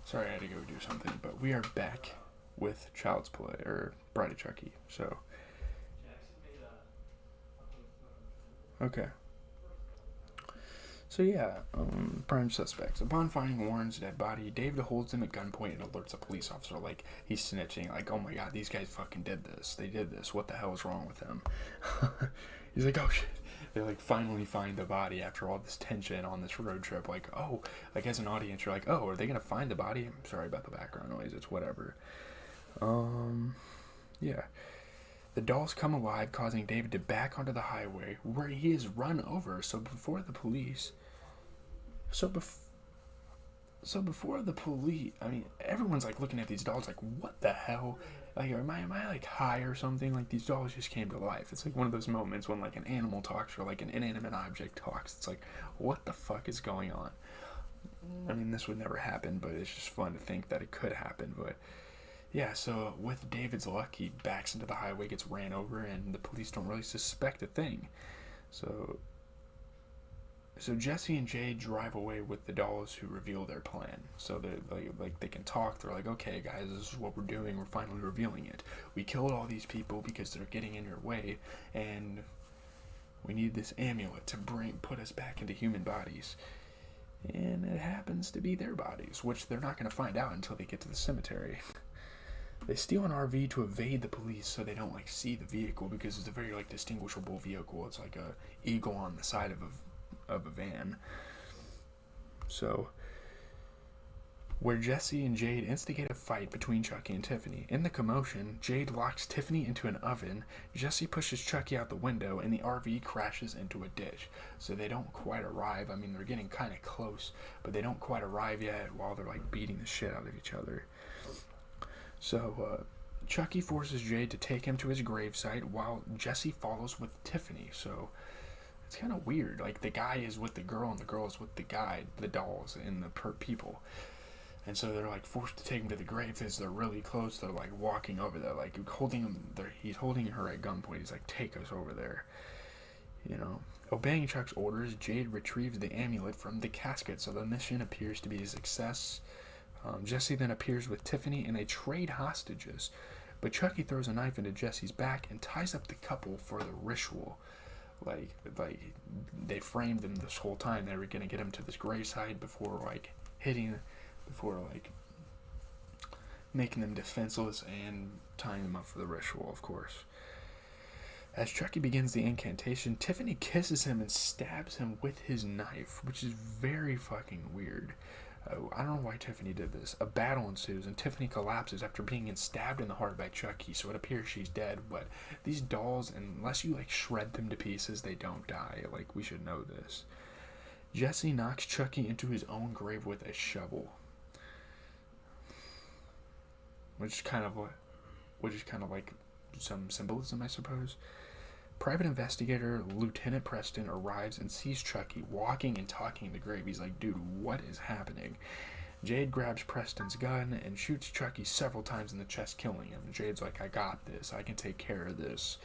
Sorry, I had to go do something, but we are back with Child's Play, or Bride of Chucky. So, okay. So yeah, prime suspects. Upon finding Warren's dead body, David holds him at gunpoint and alerts a police officer like he's snitching, like, oh my god, these guys fucking did this. They did this. What the hell is wrong with him? He's like, oh shit. They like finally find the body after all this tension on this road trip. Like, oh, like as an audience, you're like, oh, are they gonna find the body? I'm sorry about the background noise. It's whatever. Yeah. The dolls come alive, causing David to back onto the highway, where he is run over. So before the police, I mean, everyone's like looking at these dolls like, what the hell? Like, am I like high or something? Like, these dolls just came to life. It's like one of those moments when like an animal talks or like an inanimate object talks. It's like, what the fuck is going on? I mean, this would never happen, but it's just fun to think that it could happen. But yeah, so with David's luck, he backs into the highway, gets ran over, and the police don't really suspect a thing. So so Jesse and Jade drive away with the dolls who reveal their plan. So they like they can talk. They're like, okay, guys, this is what we're doing. We're finally revealing it. We killed all these people because they're getting in your way, and we need this amulet to put us back into human bodies. And it happens to be their bodies, which they're not going to find out until they get to the cemetery. They steal an RV to evade the police so they don't like see the vehicle because it's a very like distinguishable vehicle. It's like a eagle on the side of a van. So, where Jesse and Jade instigate a fight between Chucky and Tiffany. In the commotion, Jade locks Tiffany into an oven, Jesse pushes Chucky out the window, and the RV crashes into a ditch. So they don't quite arrive. I mean, they're getting kind of close, but they don't quite arrive yet while they're like beating the shit out of each other. So, Chucky forces Jade to take him to his gravesite while Jesse follows with Tiffany. So, it's kind of weird. Like, the guy is with the girl and the girl is with the guy, the dolls, and the people. And so they're like forced to take him to the grave because they're really close. They're like walking over there, like holding him. He's holding her at gunpoint. He's like, take us over there. You know. Obeying Chuck's orders, Jade retrieves the amulet from the casket, so the mission appears to be a success. Jesse then appears with Tiffany and they trade hostages. But Chucky throws a knife into Jesse's back and ties up the couple for the ritual. Like they framed them this whole time. They were gonna get him to this graveside before making them defenseless and tying them up for the ritual, of course. As Chucky begins the incantation, Tiffany kisses him and stabs him with his knife, which is very fucking weird. I don't know why Tiffany did this. A battle ensues, and Tiffany collapses after being stabbed in the heart by Chucky, so it appears she's dead. But these dolls, unless you like shred them to pieces, they don't die. Like, we should know this. Jesse knocks Chucky into his own grave with a shovel, which is kind of like some symbolism, I suppose. Private investigator Lieutenant Preston arrives and sees Chucky walking and talking in the grave. He's like, dude, what is happening? Jade grabs Preston's gun and shoots Chucky several times in the chest, killing him. Jade's like, I got this. I can take care of this.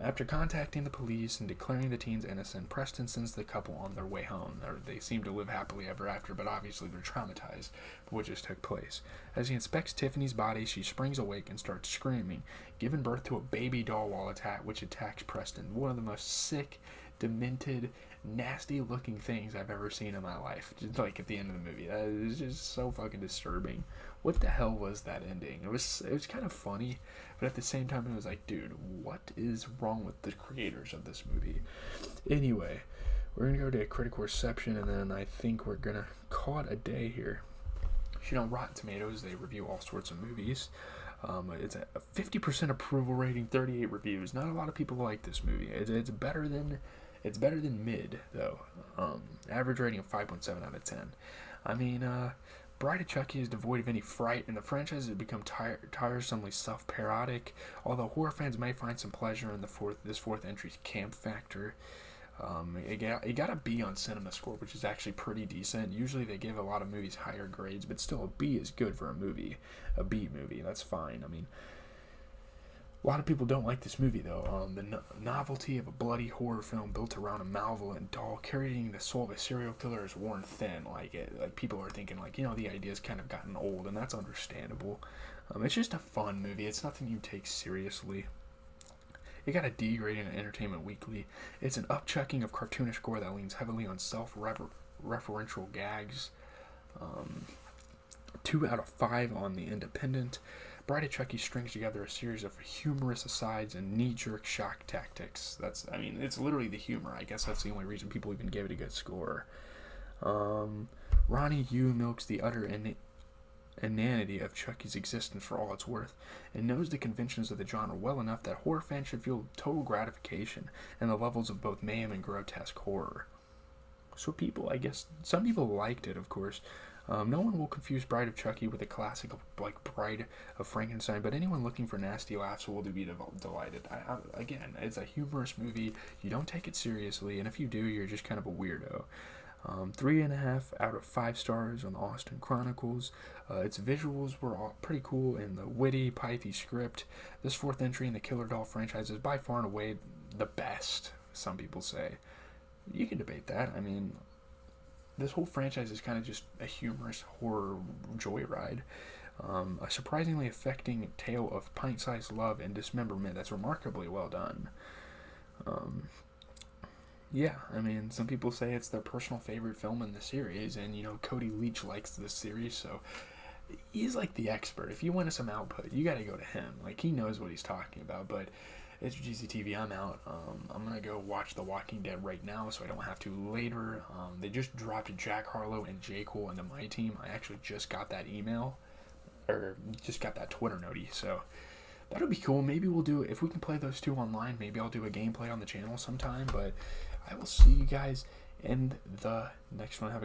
After contacting the police and declaring the teens innocent, Preston sends the couple on their way home. They seem to live happily ever after, but obviously they're traumatized by what just took place. As he inspects Tiffany's body, she springs awake and starts screaming, giving birth to a baby doll which attacks Preston. One of the most sick, demented, nasty-looking things I've ever seen in my life. Just like at the end of the movie, that is just so fucking disturbing. What the hell was that ending? It was kind of funny, but at the same time, it was like, dude, what is wrong with the creators of this movie? Anyway, we're gonna go to a critical reception, and then I think we're gonna call it a day here. Rotten Tomatoes, they review all sorts of movies. It's a 50% approval rating, 38 reviews. Not a lot of people like this movie. It's better than Mid, though. Average rating of 5.7 out of 10. I mean, Bride of Chucky is devoid of any fright, and the franchise has become tiresomely self-parodic, although horror fans may find some pleasure in this fourth entry's camp factor. It got a B on Cinema Score, which is actually pretty decent. Usually they give a lot of movies higher grades, but still a B is good for a movie. A B movie, that's fine. I mean, A lot of people don't like this movie, though. The novelty of a bloody horror film built around a malevolent doll carrying the soul of a serial killer is worn thin. Like people are thinking, like, the idea's kind of gotten old, and that's understandable. It's just a fun movie. It's nothing you take seriously. It got a D rating in Entertainment Weekly. It's an upchucking of cartoonish gore that leans heavily on self-referential gags. 2 out of 5 on The Independent. Bride of Chucky strings together a series of humorous asides and knee-jerk shock tactics. It's literally the humor. I guess that's the only reason people even gave it a good score. Ronnie Yu milks the utter inanity of Chucky's existence for all it's worth, and knows the conventions of the genre well enough that horror fans should feel total gratification in the levels of both mayhem and grotesque horror. So some people liked it, of course. No one will confuse Bride of Chucky with a classic like Bride of Frankenstein, but anyone looking for nasty laughs will be delighted. Again, it's a humorous movie. You don't take it seriously, and if you do, you're just kind of a weirdo. 3.5 out of 5 stars on the Austin Chronicles. Its visuals were all pretty cool, and the witty, pithy script. This 4th entry in the Killer Doll franchise is by far and away the best, some people say. You can debate that. This whole franchise is kind of just a humorous horror joyride. A surprisingly affecting tale of pint-sized love and dismemberment that's remarkably well done. Some people say it's their personal favorite film in the series, and, Cody Leach likes this series, so he's like the expert. If you want some output, you gotta go to him. Like, he knows what he's talking about, but it's GCTV, I'm out. I'm going to go watch The Walking Dead right now so I don't have to later. They just dropped Jack Harlow and J. Cole into my team. I actually just got that email, or just got that Twitter notice, so that'll be cool. Maybe we'll do, if we can play those two online, maybe I'll do a gameplay on the channel sometime, but I will see you guys in the next one. Have a